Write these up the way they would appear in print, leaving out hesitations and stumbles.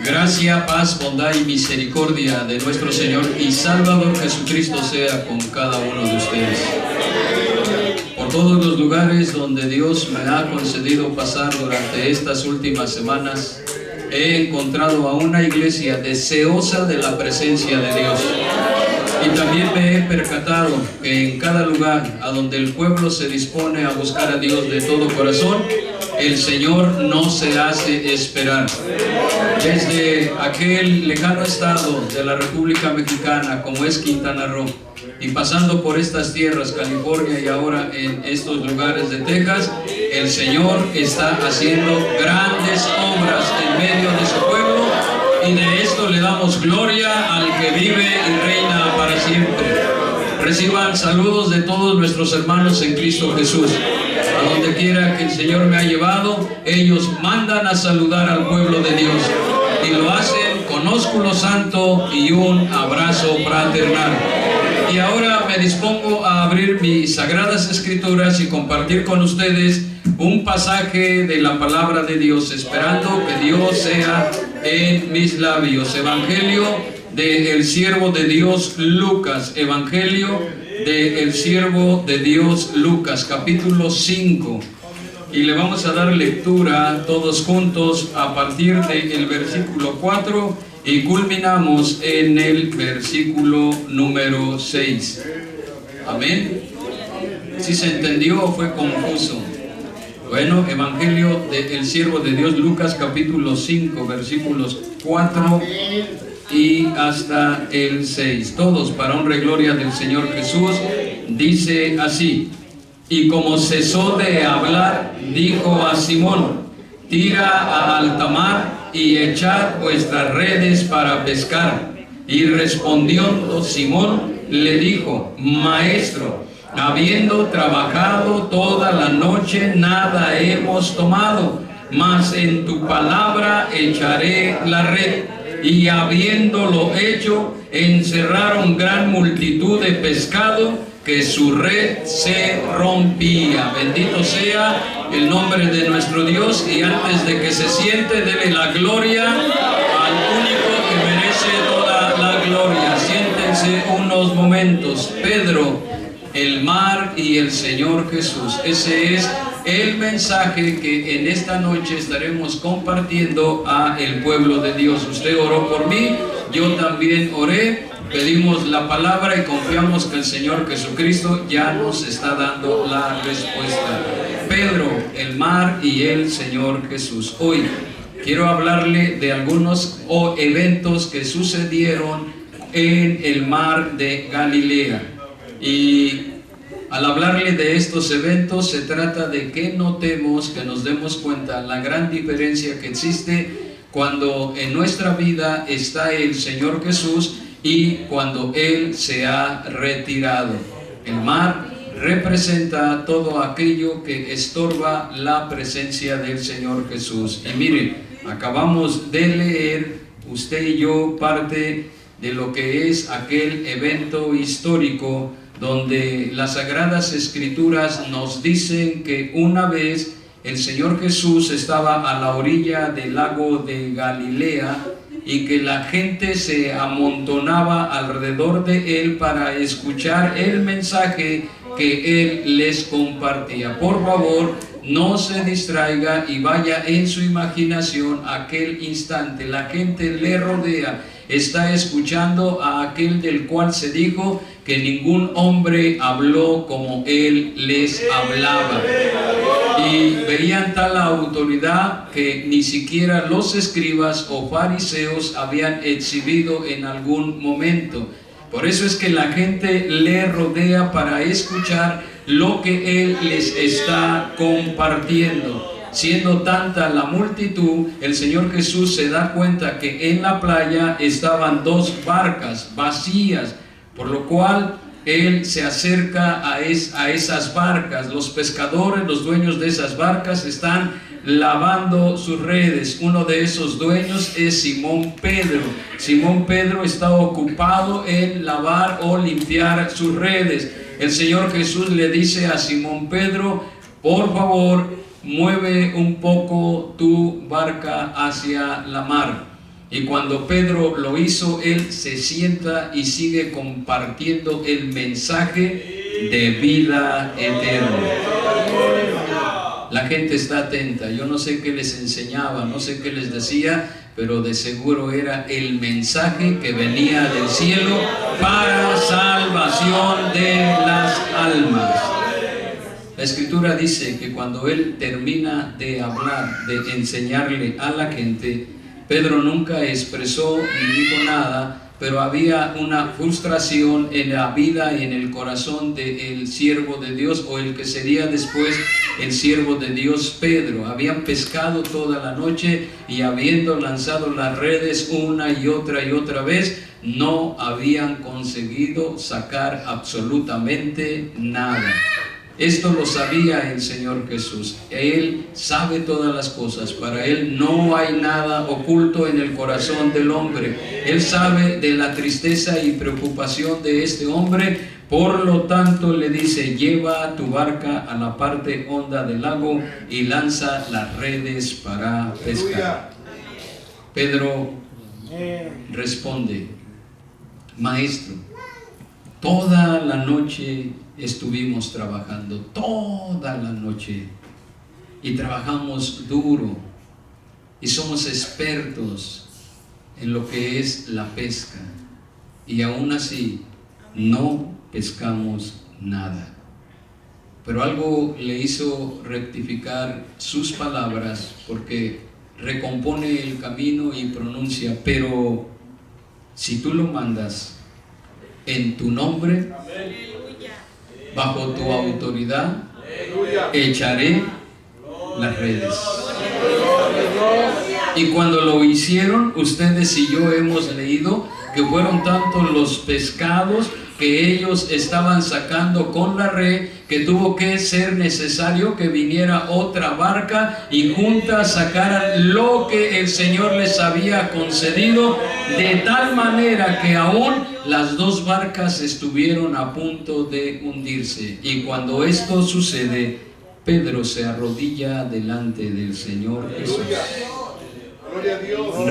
Gracia, paz, bondad y misericordia de nuestro Señor y Salvador Jesucristo sea con cada uno de ustedes. Por todos los lugares donde Dios me ha concedido pasar durante estas últimas semanas, he encontrado a una iglesia deseosa de la presencia de Dios. Y también me he percatado que en cada lugar a donde el pueblo se dispone a buscar a Dios de todo corazón, el Señor no se hace esperar. Desde aquel lejano estado de la República Mexicana como es Quintana Roo, y pasando por estas tierras, California, y ahora en estos lugares de Texas, el Señor está haciendo grandes obras en medio de su pueblo, y de esto le damos gloria al que vive y reina para siempre. Reciban saludos de todos nuestros hermanos en Cristo Jesús. A donde quiera que el Señor me ha llevado, ellos mandan a saludar al pueblo de Dios, y lo hacen con ósculo santo y un abrazo fraternal. Y ahora me dispongo a abrir mis sagradas escrituras y compartir con ustedes un pasaje de la palabra de Dios, esperando que Dios sea en mis labios. Evangelio del siervo de Dios Lucas, Evangelio del siervo de Dios Lucas, capítulo 5. Y le vamos a dar lectura todos juntos a partir del versículo 4 y culminamos en el versículo número 6. Amén. ¿Sí se entendió o fue confuso? Bueno, Evangelio del siervo de Dios Lucas, capítulo 5, versículos 4 y hasta el 6. Todos para honra y gloria del Señor Jesús. Dice así: y como cesó de hablar, dijo a Simón: tira a alta mar y echad vuestras redes para pescar. Y respondiendo Simón le dijo: Maestro, habiendo trabajado toda la noche, nada hemos tomado, mas en tu palabra echaré la red. Y habiéndolo hecho, encerraron gran multitud de pescado, que su red se rompía. Bendito sea el nombre de nuestro Dios. Y antes de que se siente, dele la gloria al único que merece toda la gloria. Siéntense unos momentos. Pedro, el mar y el Señor Jesús. Ese es el mensaje que en esta noche estaremos compartiendo a el pueblo de Dios. Usted oró por mí, yo también oré, pedimos la palabra y confiamos que el Señor Jesucristo ya nos está dando la respuesta. Pedro, el mar y el Señor Jesús. Hoy quiero hablarle de algunos eventos que sucedieron en el mar de Galilea. Y al hablarle de estos eventos, se trata de que notemos, que nos demos cuenta la gran diferencia que existe cuando en nuestra vida está el Señor Jesús y cuando Él se ha retirado. El mar representa todo aquello que estorba la presencia del Señor Jesús. Y miren, acabamos de leer, usted y yo, parte de lo que es aquel evento histórico donde las Sagradas Escrituras nos dicen que una vez el Señor Jesús estaba a la orilla del lago de Galilea y que la gente se amontonaba alrededor de Él para escuchar el mensaje que Él les compartía. Por favor, no se distraiga y vaya en su imaginación aquel instante. La gente le rodea, está escuchando a aquel del cual se dijo que ningún hombre habló como Él les hablaba. Y veían tal autoridad que ni siquiera los escribas o fariseos habían exhibido en algún momento. Por eso es que la gente le rodea para escuchar lo que Él les está compartiendo. Siendo tanta la multitud, el Señor Jesús se da cuenta que en la playa estaban dos barcas vacías, por lo cual Él se acerca a esas barcas. Los pescadores, los dueños de esas barcas, están lavando sus redes. Uno de esos dueños es Simón Pedro. Simón Pedro está ocupado en lavar o limpiar sus redes. El Señor Jesús le dice a Simón Pedro: por favor, mueve un poco tu barca hacia la mar. Y cuando Pedro lo hizo, él se sienta y sigue compartiendo el mensaje de vida eterna. La gente está atenta. Yo no sé qué les enseñaba, no sé qué les decía, pero de seguro era el mensaje que venía del cielo para salvación de las almas. La Escritura dice que cuando él termina de hablar, de enseñarle a la gente, Pedro nunca expresó ni dijo nada, pero había una frustración en la vida y en el corazón del siervo de Dios, o el que sería después el siervo de Dios, Pedro. Habían pescado toda la noche y habiendo lanzado las redes una y otra vez, no habían conseguido sacar absolutamente nada. Esto lo sabía el Señor Jesús. Él sabe todas las cosas. Para Él no hay nada oculto en el corazón del hombre. Él sabe de la tristeza y preocupación de este hombre. Por lo tanto le dice: lleva tu barca a la parte honda del lago y lanza las redes para pescar. Pedro responde: Maestro, toda la noche estuvimos trabajando, toda la noche, y trabajamos duro y somos expertos en lo que es la pesca, y aún así no pescamos nada. Pero algo le hizo rectificar sus palabras, porque recompone el camino y pronuncia: pero si tú lo mandas en tu nombre, bajo tu autoridad, echaré las redes. Y cuando lo hicieron, ustedes y yo hemos leído que fueron tantos los pescados que ellos estaban sacando con la red, que tuvo que ser necesario que viniera otra barca y juntas sacaran lo que el Señor les había concedido, de tal manera que aún las dos barcas estuvieron a punto de hundirse. Y cuando esto sucede, Pedro se arrodilla delante del Señor Jesús,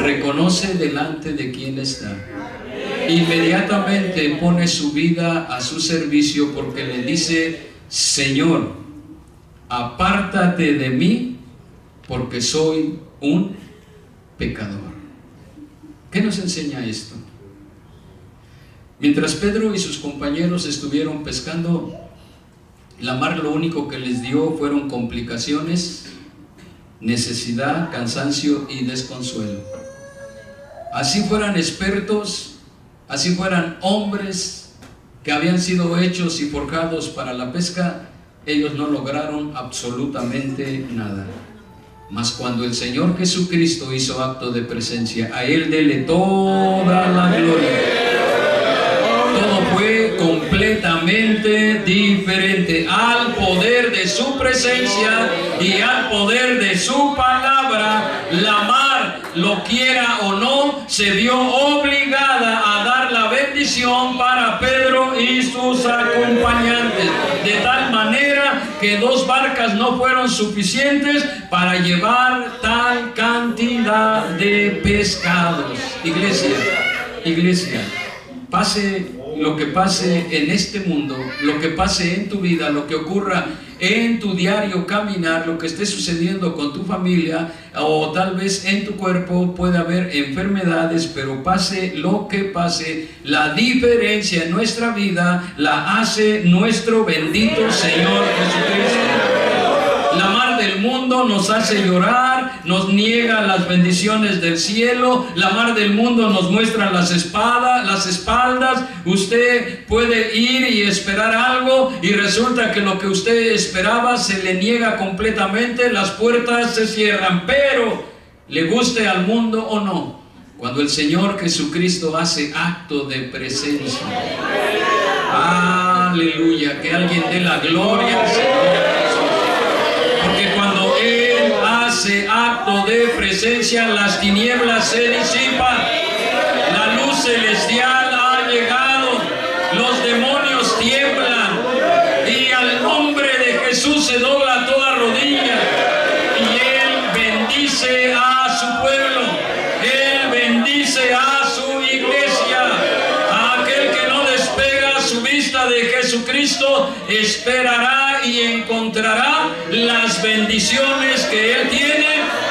reconoce delante de quién está, inmediatamente pone su vida a su servicio, porque le dice: Señor, apártate de mí, porque soy un pecador. ¿Qué nos enseña esto? Mientras Pedro y sus compañeros estuvieron pescando, la mar lo único que les dio fueron complicaciones, necesidad, cansancio y desconsuelo. Así fueran expertos, así fueran hombres que habían sido hechos y forjados para la pesca, ellos no lograron absolutamente nada. Mas cuando el Señor Jesucristo hizo acto de presencia, a Él dele toda la gloria. Todo fue completamente diferente. Al poder de su presencia y al poder de su palabra, la mar, lo quiera o no, se vio obligada a dar la bendición para Pedro y sus acompañantes, de tal manera que dos barcas no fueron suficientes para llevar tal cantidad de pescados. Iglesia, pase lo que pase en este mundo, lo que pase en tu vida, lo que ocurra en tu diario caminar, lo que esté sucediendo con tu familia o tal vez en tu cuerpo, puede haber enfermedades, pero pase lo que pase, la diferencia en nuestra vida la hace nuestro bendito Señor Jesucristo. La mar del mundo nos hace llorar, nos niega las bendiciones del cielo. La mar del mundo nos muestra las espaldas. Usted puede ir y esperar algo y resulta que lo que usted esperaba se le niega completamente, las puertas se cierran. Pero, le guste al mundo o no, cuando el Señor Jesucristo hace acto de presencia, aleluya, que alguien dé la gloria al Señor. Porque cuando Él hace acto de presencia, las tinieblas se disipan, la luz celestial ha llegado, los demonios tiemblan y al nombre de Jesús se dobla toda esperará y encontrará las bendiciones que Él tiene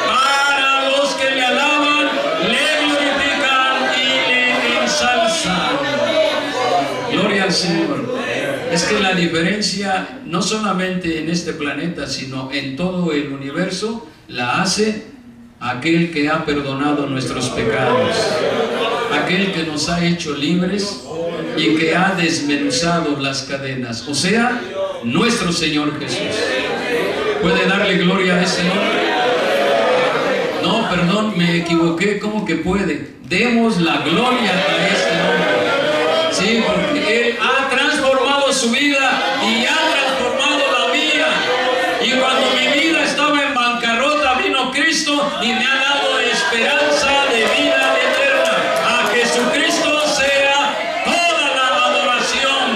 para los que le alaban, le glorifican y le ensalzan. Gloria al Señor. Es que la diferencia, no solamente en este planeta, sino en todo el universo, la hace aquel que ha perdonado nuestros pecados, aquel que nos ha hecho libres y que ha desmenuzado las cadenas, o sea, nuestro Señor Jesús. ¿Puede darle gloria a ese nombre? No, perdón, me equivoqué. ¿Cómo que puede? Demos la gloria a este nombre. Sí, porque Él ha transformado su vida y ha transformado la mía. Y cuando mi vida estaba en bancarrota, vino Cristo y me ha dado esperanza de vida eterna. A Jesucristo sea toda la adoración.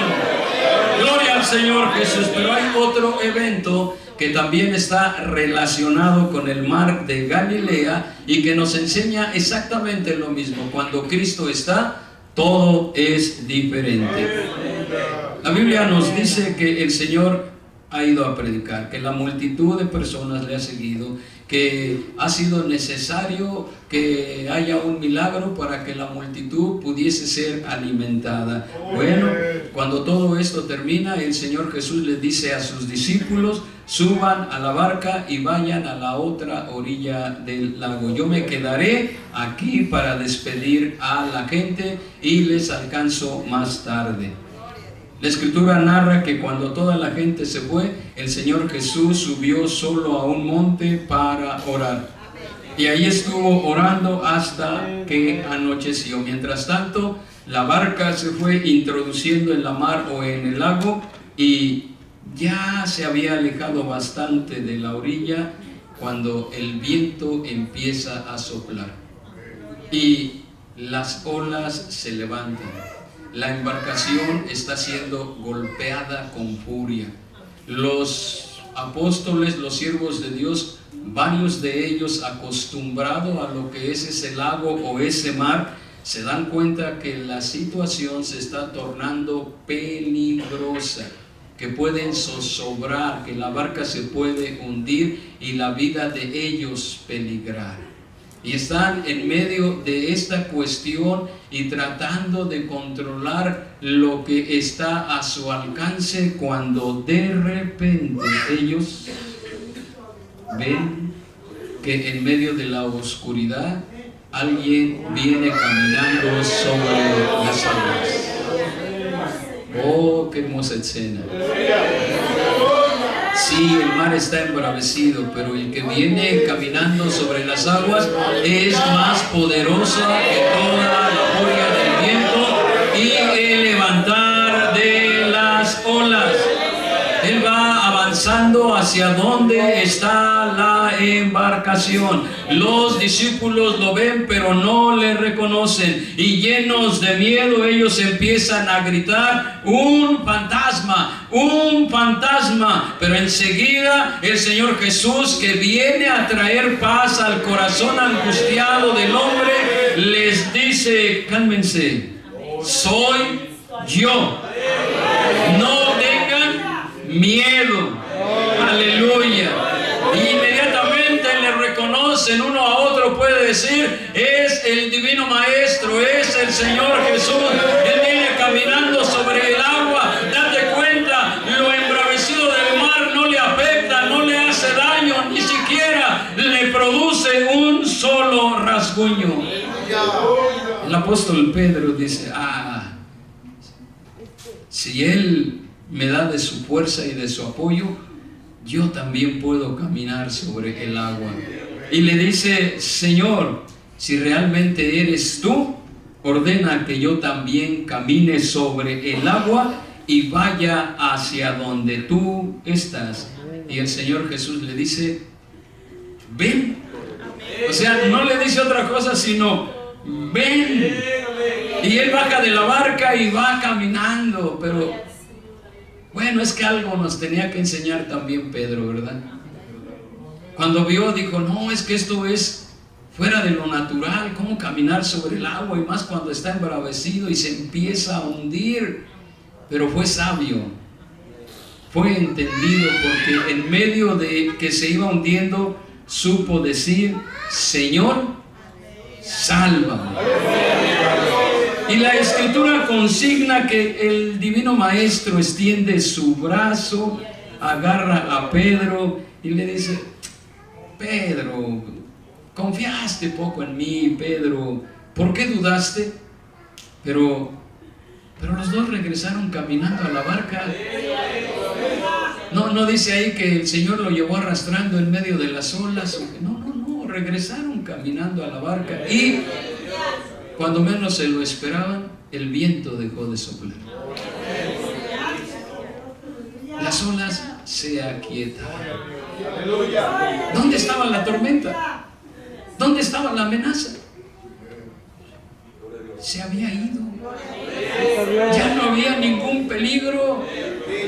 Gloria al Señor Jesús. Pero hay otro evento que también está relacionado con el mar de Galilea y que nos enseña exactamente lo mismo. Cuando Cristo está, todo es diferente. La Biblia nos dice que el Señor ha ido a predicar, que la multitud de personas le ha seguido, que ha sido necesario que haya un milagro para que la multitud pudiese ser alimentada. Bueno, cuando todo esto termina, el Señor Jesús les dice a sus discípulos: suban a la barca y vayan a la otra orilla del lago. Yo me quedaré aquí para despedir a la gente y les alcanzo más tarde. La Escritura narra que cuando toda la gente se fue, el Señor Jesús subió solo a un monte para orar. Y ahí estuvo orando hasta que anocheció. Mientras tanto, la barca se fue introduciendo en la mar o en el lago y ya se había alejado bastante de la orilla cuando el viento empieza a soplar y las olas se levantan. La embarcación está siendo golpeada con furia. Los apóstoles, los siervos de Dios, varios de ellos acostumbrados a lo que es ese lago o ese mar, se dan cuenta que la situación se está tornando peligrosa, que pueden zozobrar, que la barca se puede hundir y la vida de ellos peligrar. Y están en medio de esta cuestión y tratando de controlar lo que está a su alcance, cuando de repente ellos ven que en medio de la oscuridad alguien viene caminando sobre las aguas. Oh, qué hermosa escena. Sí, el mar está embravecido, pero el que viene caminando sobre las aguas es más poderoso que toda la furia del viento y el levantar de las olas. Él va avanzando hacia donde está la embarcación. Los discípulos lo ven, pero no le reconocen. Y llenos de miedo, ellos empiezan a gritar: ¡un fantasma! ¡Un fantasma! Pero enseguida el Señor Jesús, que viene a traer paz al corazón angustiado del hombre, les dice: cálmense, soy yo. No tengan miedo. Aleluya. Y inmediatamente le reconocen uno a otro. Puede decir: es el divino maestro, es el Señor Jesús. Él viene caminando sobre el agua. Date cuenta, lo embravecido del mar no le afecta, no le hace daño, ni siquiera le produce un solo rasguño. El apóstol Pedro dice: si Él me da de su fuerza y de su apoyo, yo también puedo caminar sobre el agua. Y le dice: Señor, si realmente eres tú, ordena que yo también camine sobre el agua y vaya hacia donde tú estás. Y el Señor Jesús le dice: ven. O sea, no le dice otra cosa sino: ven. Y él baja de la barca y va caminando. Pero bueno, es que algo nos tenía que enseñar también Pedro, ¿verdad? Cuando vio, dijo: no, es que esto es fuera de lo natural. ¿Cómo caminar sobre el agua? Y más cuando está embravecido y se empieza a hundir. Pero fue sabio. fue entendido, porque en medio de que se iba hundiendo, supo decir: Señor, sálvame. Y la Escritura consigna que el Divino Maestro extiende su brazo, agarra a Pedro y le dice: Pedro, confiaste poco en mí, Pedro, ¿por qué dudaste? Pero los dos regresaron caminando a la barca. No dice ahí que el Señor lo llevó arrastrando en medio de las olas. No, regresaron caminando a la barca. Y cuando menos se lo esperaban, el viento dejó de soplar. Las olas se aquietaron. ¿Dónde estaba la tormenta? ¿Dónde estaba la amenaza? Se había ido. Ya no había ningún peligro.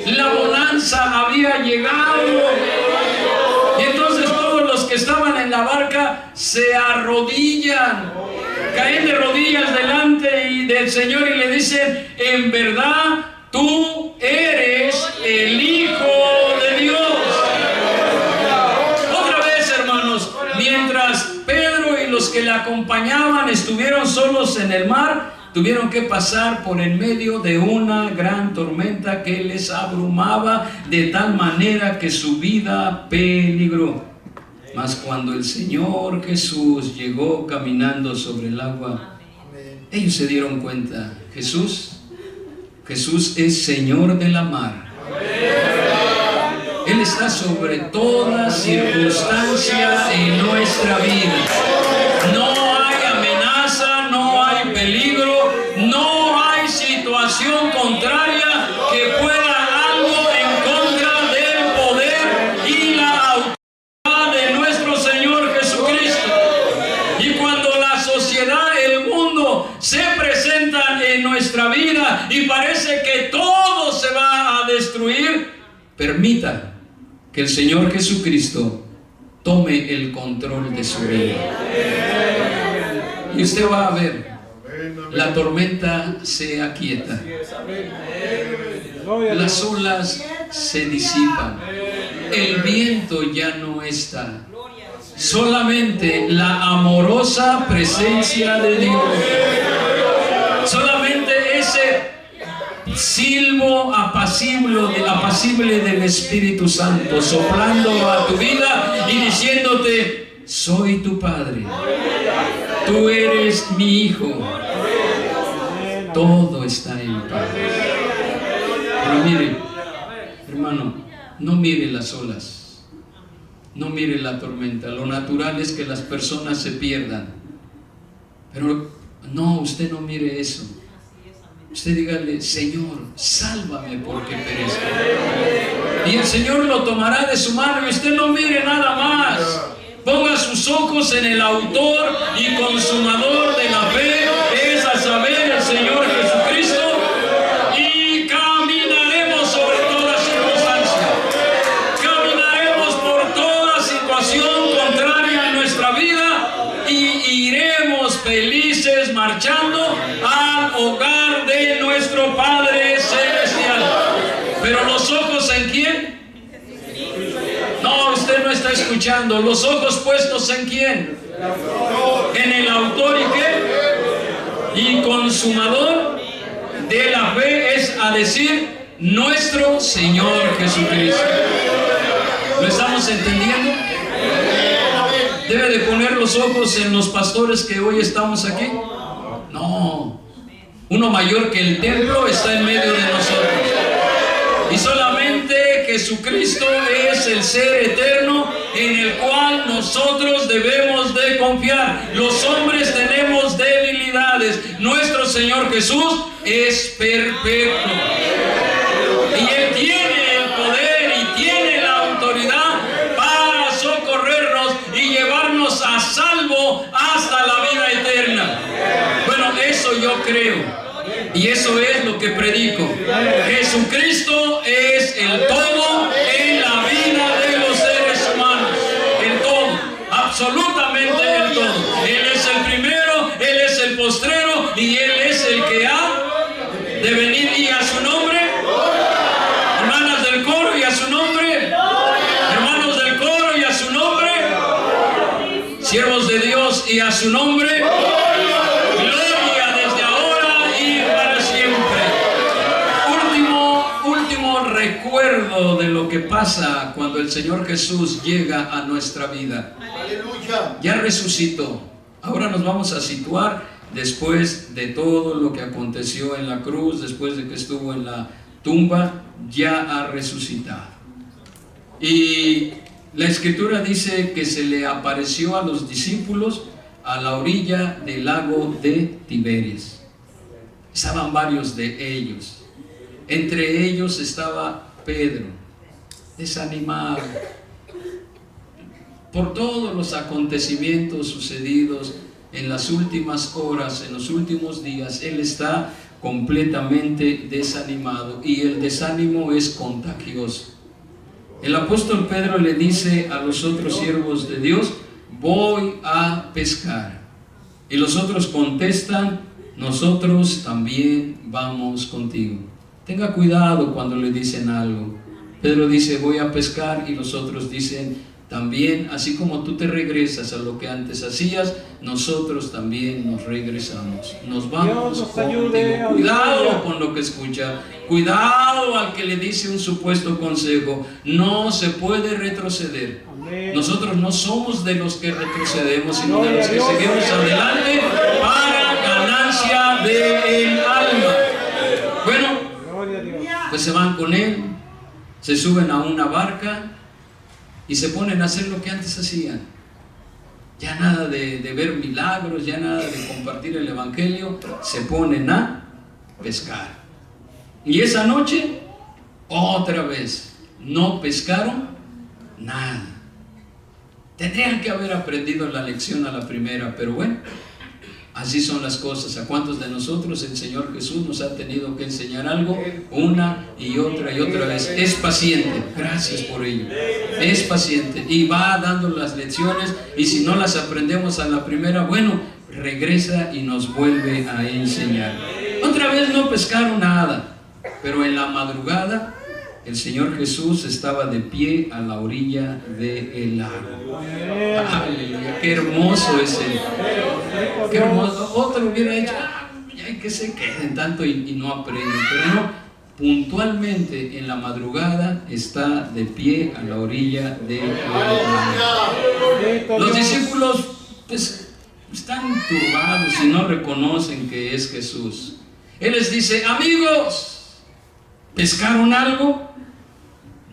La bonanza había llegado. Y entonces todos los que estaban en la barca se arrodillan, caen de rodillas delante del Señor y le dicen: en verdad tú eres el Hijo de Dios. Otra vez, hermanos, mientras Pedro y los que le acompañaban estuvieron solos en el mar, tuvieron que pasar por en medio de una gran tormenta que les abrumaba de tal manera que su vida peligró. Mas cuando el Señor Jesús llegó caminando sobre el agua, ellos se dieron cuenta: Jesús es Señor de la mar. Él está sobre toda circunstancia en nuestra vida. No hay amenaza, no hay peligro, no hay situación contraria que pueda algo en contra del poder y la autoridad de nuestro Señor Jesucristo. Y cuando la sociedad, el mundo se presentan en nuestra vida y parece que todo se va a destruir, permita que el Señor Jesucristo tome el control de su vida. Y usted va a ver, la tormenta se aquieta, las olas se disipan, el viento ya no está, solamente la amorosa presencia de Dios, solamente ese silbo apacible del Espíritu Santo soplando a tu vida y diciéndote: soy tu Padre, tú eres mi Hijo. Todo está en paz. Pero mire, hermano, no mire las olas, no mire la tormenta. Lo natural es que las personas se pierdan, pero no, usted no mire eso. Usted dígale: Señor, sálvame porque perezco. Y el Señor lo tomará de su mano. Y usted no mire nada más. Ponga sus ojos en el autor y consumador de la fe, es a saber, el Señor Jesucristo, y caminaremos sobre toda circunstancia. Caminaremos por toda situación contraria a nuestra vida y iremos felices marchando al hogar de nuestro Padre Celestial. Pero los ojos ¿en quién? No, usted no está escuchando. Los ojos puestos ¿en quién? En el autor y qué? Y consumador de la fe, es a decir, nuestro Señor Jesucristo. ¿Lo estamos entendiendo? ¿Debe de poner los ojos en los pastores que hoy estamos aquí? No. Uno mayor que el templo está en medio de nosotros. Y solamente Jesucristo es el ser eterno en el cual nosotros debemos de confiar. Los hombres tenemos debilidades. Nuestro Señor Jesús es perfecto. Y Él tiene el poder y tiene la autoridad para socorrernos y llevarnos a salvo hasta la vida eterna. Bueno, eso yo creo. Y eso es lo que predico. Jesucristo es el todo en la vida de los seres humanos. El todo, absolutamente el todo. Él es el primero, Él es el postrero y Él es el que ha de venir. Y a su nombre, hermanas del coro, Siervos de Dios y a su nombre, gloria desde ahora y para siempre. Último recuerdo de lo que pasa cuando el Señor Jesús llega a nuestra vida. Aleluya. Ya resucitó. Ahora nos vamos a situar después de todo lo que aconteció en la cruz, después de que estuvo en la tumba, ya ha resucitado. Y la Escritura dice que se le apareció a los discípulos a la orilla del lago de Tiberias. Estaban varios de ellos. Entre ellos estaba Pedro, desanimado por todos los acontecimientos sucedidos en las últimas horas, en los últimos días. Él está completamente desanimado y el desánimo es contagioso. El apóstol Pedro le dice a los otros siervos de Dios: voy a pescar. Y los otros contestan: nosotros también vamos contigo. Tenga cuidado cuando le dicen algo. Pedro dice: voy a pescar, y los otros dicen: también, así como tú te regresas a lo que antes hacías, nosotros también nos regresamos. Nos vamos contigo. Cuidado con lo que escucha. Cuidado al que le dice un supuesto consejo. No se puede retroceder. Nosotros no somos de los que retrocedemos, sino de los que seguimos adelante para ganancia del alma. Bueno, pues se van con él, se suben a una barca y se ponen a hacer lo que antes hacían. Ya nada de ver milagros, ya nada de compartir el evangelio. Se ponen a pescar. Y esa noche, otra vez, no pescaron nada. Tendrían que haber aprendido la lección a la primera, pero bueno, así son las cosas. ¿A cuántos de nosotros el Señor Jesús nos ha tenido que enseñar algo una y otra vez? Es paciente, gracias por ello. Es paciente y va dando las lecciones, y si no las aprendemos a la primera, bueno, regresa y nos vuelve a enseñar. Otra vez no pescaron nada, pero en la madrugada el Señor Jesús estaba de pie a la orilla del lago. Aleluya, qué hermoso es Él. Qué hermoso. Otro hubiera dicho: ya que se queden tanto y no aprenden. Pero no, puntualmente en la madrugada está de pie a la orilla del lago. Los discípulos pues están turbados y no reconocen que es Jesús. Él les dice: amigos, ¿pescaron algo?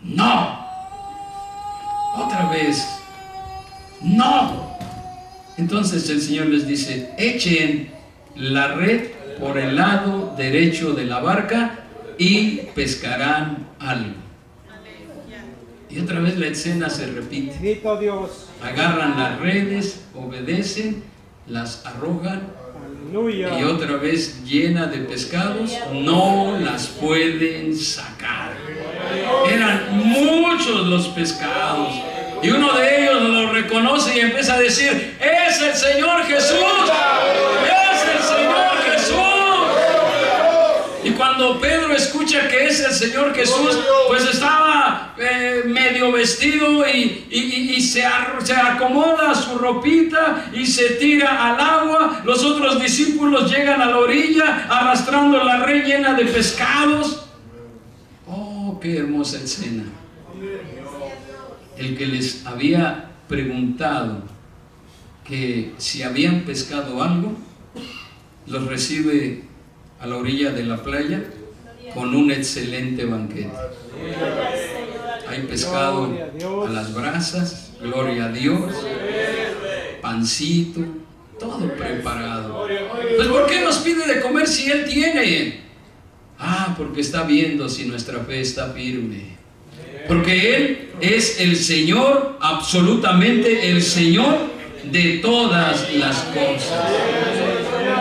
No. Otra vez, no. Entonces el Señor les dice: echen la red por el lado derecho de la barca y pescarán algo. Y otra vez la escena se repite. Agarran las redes, obedecen, las arrojan, y otra vez llena de pescados, no las pueden sacar. Eran muchos los pescados, y uno de ellos lo reconoce y empieza a decir: es el Señor Jesús, es el Señor Jesús. Y cuando Pedro escucha que es el Señor Jesús, pues estaba medio vestido y se acomoda su ropita y se tira al agua. Los otros discípulos llegan a la orilla arrastrando la red llena de pescados. Oh, qué hermosa escena. El que les había preguntado que si habían pescado algo, los recibe a la orilla de la playa con un excelente banquete. Hay pescado a las brasas, gloria a Dios, pancito, todo preparado. Pues ¿por qué nos pide de comer si Él tiene? Porque está viendo si nuestra fe está firme. Porque Él es el Señor, absolutamente el Señor de todas las cosas.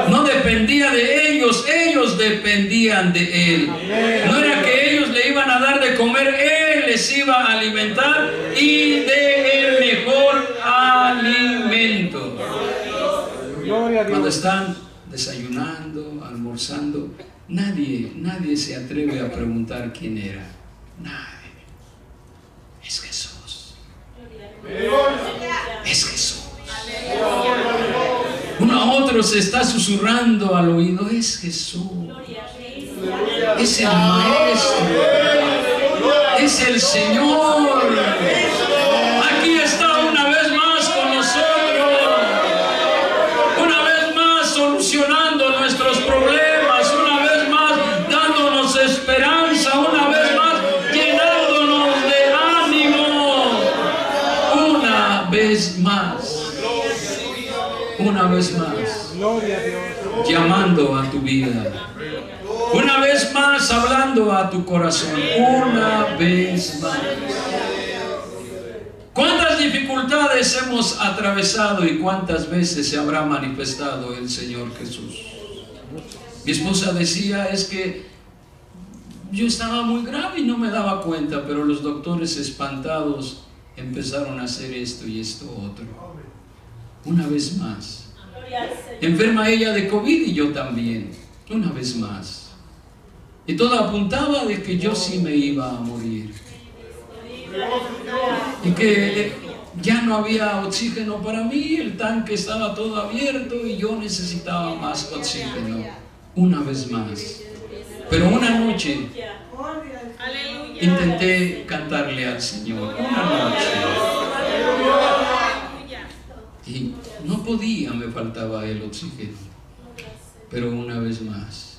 No dependía de ellos, ellos dependían de Él. No era que ellos le iban a dar de comer, Él les iba a alimentar, y de el mejor alimento. Cuando están desayunando, almorzando, nadie se atreve a preguntar quién era. Nadie. Es Jesús. Es Jesús. otros está susurrando al oído: es Jesús, es el Maestro, es el Señor. Aquí está una vez más con nosotros, una vez más solucionando nuestros problemas, una vez más dándonos esperanza, una vez más llenándonos de ánimo, una vez más, llamando a tu vida, una vez más hablando a tu corazón, una vez más. ¿Cuántas dificultades hemos atravesado y cuántas veces se habrá manifestado el Señor Jesús? Mi esposa decía: es que yo estaba muy grave y no me daba cuenta, pero los doctores espantados empezaron a hacer esto y esto otro. Una vez más. Enferma ella de COVID y yo también. Una vez más. Y todo apuntaba de que yo sí me iba a morir. Y que ya no había oxígeno para mí, el tanque estaba todo abierto y yo necesitaba más oxígeno. Una vez más. Pero una noche intenté cantarle al Señor. Una noche. Y no podía, me faltaba el oxígeno. Pero una vez más,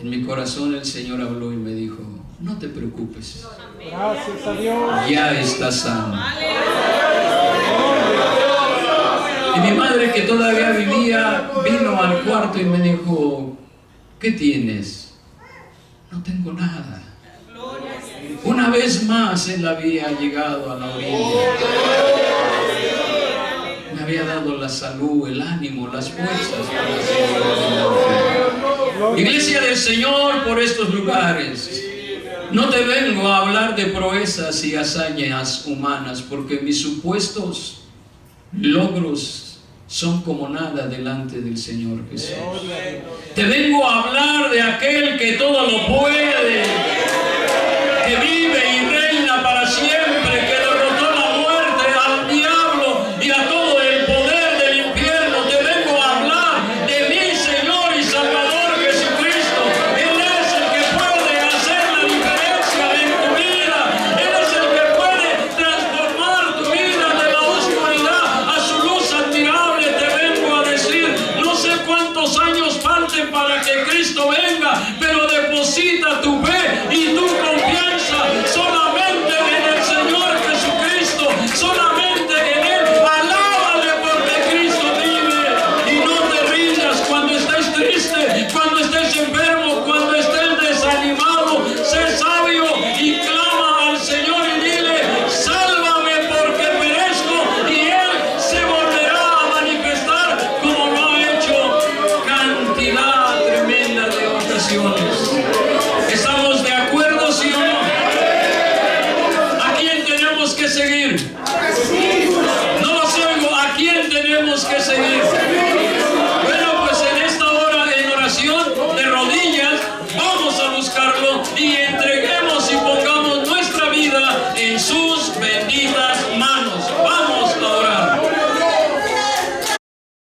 en mi corazón el Señor habló y me dijo: no te preocupes. Gracias a Dios. Ya estás sano. Y mi madre, que todavía vivía, vino al cuarto y me dijo: ¿qué tienes? No tengo nada. Una vez más él había llegado a la orilla. Me había dado la salud, el ánimo, las fuerzas para seguir adelante. Iglesia del Señor, por estos lugares, no te vengo a hablar de proezas y hazañas humanas, porque mis supuestos logros son como nada delante del Señor Jesús. Te vengo a hablar de aquel que todo lo puede, que vive y reina para siempre, que derrotó la muerte, al diablo y a todo el poder del infierno. Te vengo a hablar de mi Señor y Salvador Jesucristo. Él es el que puede hacer la diferencia en tu vida. Él es el que puede transformar tu vida de la oscuridad a su luz admirable. Te vengo a decir: no sé cuántos años falten para que Cristo venga, pero deposita tu fe y tu confianza solamente en el Señor Jesucristo, solamente en Él. Alábale porque Cristo vive, y no te rindas cuando estés triste, cuando estés enfermo, cuando estés desanimado. Sé sabio y clama al Señor y dile: sálvame porque perezco, y Él se volverá a manifestar como lo ha hecho cantidad tremenda de ocasiones. ¿Estamos de acuerdo, sí o no? ¿A quién tenemos que seguir?